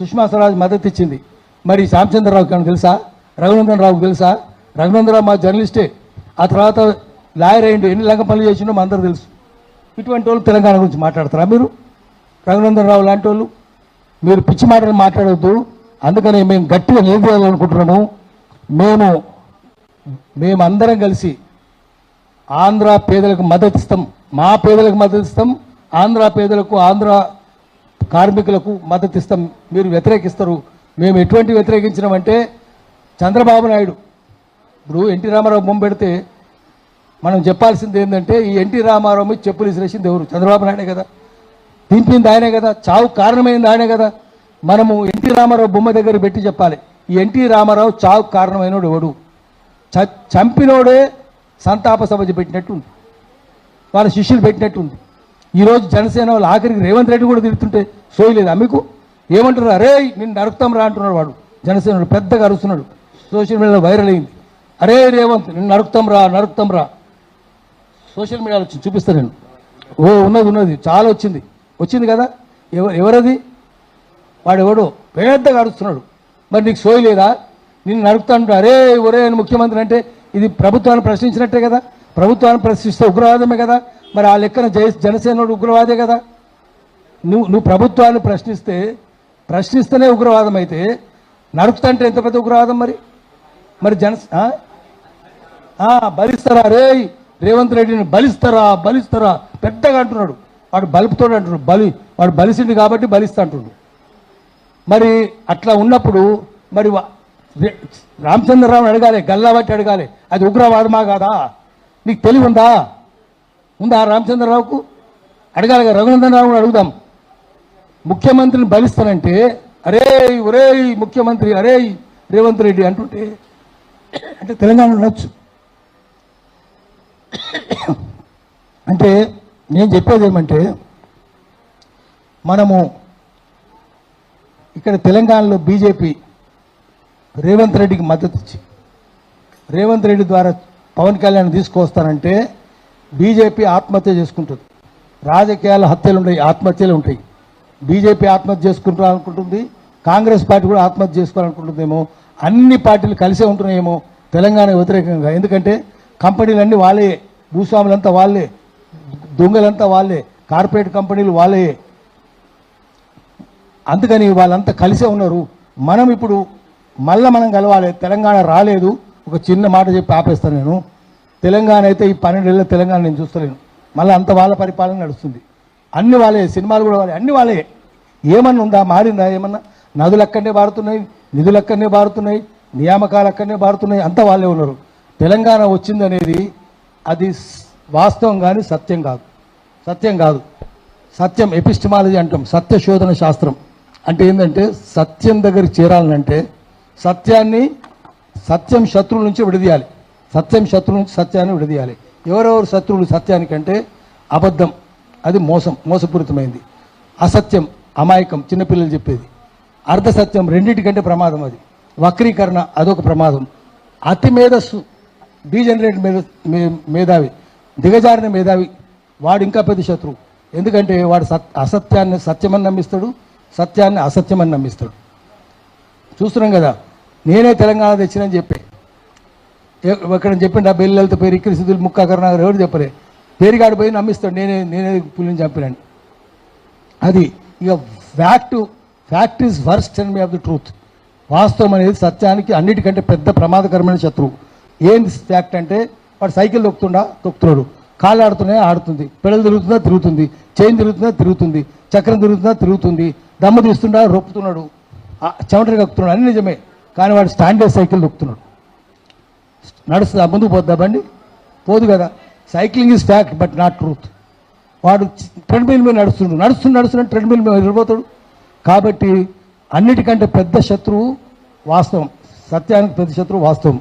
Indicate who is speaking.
Speaker 1: సుష్మా స్వరాజ్ మద్దతు ఇచ్చింది. మరి శ్యాంచంద్రరావుకి ఏమైనా తెలుసా? రఘునందన్ రావుకి తెలుసా? రఘునందన్ రావు మా జర్నలిస్టే, ఆ తర్వాత లాయర్ అయ్యిండు, ఎన్ని లంక పనులు చేసిండో మా అందరూ తెలుసు. ఇటువంటి వాళ్ళు తెలంగాణ గురించి మాట్లాడతారా మీరు? రఘునందన్ రావు లాంటి వాళ్ళు. మీరు పిచ్చి మాటలు మాట్లాడవద్దు. అందుకని మేము గట్టిగా నిలదీయాలనుకుంటున్నాము. మేమందరం కలిసి ఆంధ్ర పేదలకు మద్దతు ఇస్తాం, మా పేదలకు మద్దతు ఇస్తాం, ఆంధ్ర పేదలకు, ఆంధ్ర కార్మికులకు మద్దతు ఇస్తాం. మీరు వ్యతిరేకిస్తారు. మేము ఎటువంటి వ్యతిరేకించినామంటే, చంద్రబాబు నాయుడు ఇప్పుడు ఎన్టీ రామారావు బొమ్మ పెడితే మనం చెప్పాల్సింది ఏంటంటే, ఈ ఎన్టీ రామారావు మీద చెప్పులు విసిరేసింది ఎవరు? చంద్రబాబు నాయుడే కదా. దింపింది ఆయనే కదా. చావు కారణమైంది ఆయనే కదా. మనము ఎన్టీ రామారావు బొమ్మ దగ్గర పెట్టి చెప్పాలి, ఈ ఎన్టీ రామారావు చావు కారణమైనోడు ఎవడు? చంపినోడే సంతాప సభ పెట్టినట్టుంది, వాళ్ళ శిష్యులు పెట్టినట్టుంది. ఈరోజు జనసేన వాళ్ళు ఆఖరికి రేవంత్ రెడ్డి కూడా తిరుగుతుంటే సోయలేదు మీకు. ఏమంటారు? అరే నిన్ను నరుకుతాం రా అంటున్నాడు వాడు. జనసేన పెద్దగా అరుస్తున్నాడు, సోషల్ మీడియాలో వైరల్ అయింది. అరే రేవంత్ నిన్ను నరుకుతాం రా. సోషల్ మీడియాలో వచ్చి చూపిస్తాను నేను. ఉన్నది చాలా వచ్చింది కదా. ఎవరది? వాడెవడో పెద్దగా అరుస్తున్నాడు. మరి నీకు సోయలేదా? నిన్ను నరుకుతాంటాడు. అరే ఒరే ముఖ్యమంత్రి అంటే ఇది ప్రభుత్వాన్ని ప్రశ్నించినట్టే కదా. ప్రభుత్వాన్ని ప్రశ్నిస్తే ఉగ్రవాదమే కదా. మరి ఆ లెక్కన జనసేనుడు ఉగ్రవాదే కదా. నువ్వు ప్రభుత్వాన్ని ప్రశ్నిస్తేనే ఉగ్రవాదం అయితే, నరుకుతంటే ఎంత పెద్ద ఉగ్రవాదం? మరి బలిస్తారా? రే రేవంత్ రెడ్డిని బలిస్తారా పెద్దగా అంటున్నాడు. వాడు బలుపుతోడు అంటున్నాడు. వాడు బలిసిండు కాబట్టి బలిస్తా అంటున్నాడు. మరి అట్లా ఉన్నప్పుడు మరి రామచంద్రరావుని అడగాలి, గల్లాబట్టి అడగాలి, అది ఉగ్రవాదమా కాదా? నీకు తెలివి ఉందా రామచంద్రరావుకు? అడగాలి కదా. రఘునందన్ రావు అడుగుదాం. ముఖ్యమంత్రిని బలిస్తానంటే ఒరే ముఖ్యమంత్రి, అరే రేవంత్ రెడ్డి అంటుంటే అంటే తెలంగాణ ఉండొచ్చు. అంటే నేను చెప్పేది ఏమంటే, మనము ఇక్కడ తెలంగాణలో బీజేపీ రేవంత్ రెడ్డికి మద్దతు ఇచ్చి, రేవంత్ రెడ్డి ద్వారా పవన్ కళ్యాణ్ తీసుకొస్తానంటే బీజేపీ ఆత్మహత్య చేసుకుంటుంది. రాజకీయాల హత్యలు ఉంటాయి, ఆత్మహత్యలు ఉంటాయి. బీజేపీ ఆత్మహత్య చేసుకుంటారనుకుంటుంది, కాంగ్రెస్ పార్టీ కూడా ఆత్మహత్య చేసుకోవాలనుకుంటుందేమో. అన్ని పార్టీలు కలిసే ఉంటున్నాయేమో తెలంగాణ వ్యతిరేకంగా. ఎందుకంటే కంపెనీలన్నీ వాళ్ళే, భూస్వాములంతా వాళ్ళే, దొంగలంతా వాళ్ళే, కార్పొరేట్ కంపెనీలు వాళ్ళే. అందుకని వాళ్ళంతా కలిసే ఉన్నారు. మనం ఇప్పుడు మనం కలవాలి. తెలంగాణ రాలేదు. ఒక చిన్న మాట చెప్పి ఆపేస్తాను నేను. తెలంగాణ అయితే ఈ 12 ఏళ్ళ తెలంగాణ నేను చూస్తలేను. మళ్ళీ అంత వాళ్ళ పరిపాలన నడుస్తుంది. అన్ని వాళ్ళే, సినిమాలు కూడా వాళ్ళే, అన్ని వాళ్ళే. ఏమన్నా ఉందా? మారిందా ఏమన్నా? నదులు అక్కడనే బారుతున్నాయి, నిధులు అక్కడనే బారుతున్నాయి, నియామకాలు అక్కడనే బారుతున్నాయి, అంతా వాళ్ళే ఉన్నారు. తెలంగాణ వచ్చిందనేది అది వాస్తవం కానీ సత్యం కాదు. సత్యం ఎపిస్టమాలజీ అంటాం, సత్యశోధన శాస్త్రం. అంటే ఏంటంటే సత్యం దగ్గరికి చేరాలంటే సత్యం శత్రువుల నుంచి విడదీయాలి. సత్యాన్ని విడదీయాలి. ఎవరెవరు శత్రువులు సత్యానికంటే? అబద్ధం, అది మోసపూరితమైంది. అసత్యం, అమాయకం, చిన్నపిల్లలు చెప్పేది. అర్ధసత్యం, రెండింటికంటే ప్రమాదం. అది వక్రీకరణ, అదొక ప్రమాదం. అతి మేధస్సు, డీజనరేట్ మేధావి, దిగజారిన మేధావి, వాడు ఇంకా పెద్ద శత్రువు. ఎందుకంటే వాడు అసత్యాన్ని సత్యమని నమ్మిస్తాడు, సత్యాన్ని అసత్యమని నమ్మిస్తాడు. చూస్తున్నాం కదా. నేనే తెలంగాణ తెచ్చినని చెప్పే ఎక్కడ చెప్పిండు? ఆ బెల్లెలతో పేరు ఇక్కడ సిద్ధులు ముక్కా కరుణాగర్ ఎవరు చెప్పలే. పేరుగాడు పోయి నమ్మిస్తాడు, నేనే పులిని చంపినాను. అది ఇక fact is worst enemy of the truth. వాస్తవం అనేది సత్యానికి అన్నిటికంటే పెద్ద ప్రమాదకరమైన శత్రువు. ఏంది ఫ్యాక్ట్ అంటే, వాడు సైకిల్ తొక్కుతున్నాడు, కాళ్ళు ఆడుతుంది, పెడలు తిరుగుతుంది, చైన్ తిరుగుతుంది, చక్రం తిరుగుతుంది, దమ్ము తీస్తుండా రొప్పుతున్నాడు, చెమటలు కక్కుతున్నాడు, అన్ని నిజమే. కానీ వాడు స్టాండర్డ్ సైకిల్ తొక్కుతున్నాడు. నడుస్తుందా? ముందుకు పోద్దా బండి? పోదు కదా. Cycling is fact but not truth. వాడు ట్రెడ్మిల్ మీద నడుస్తున్నాడు ట్రెడ్మిల్ మీద వెళ్ళిపోతాడు. కాబట్టి అన్నిటికంటే పెద్ద శత్రువు వాస్తవం, సత్యానికి పెద్ద శత్రువు వాస్తవం.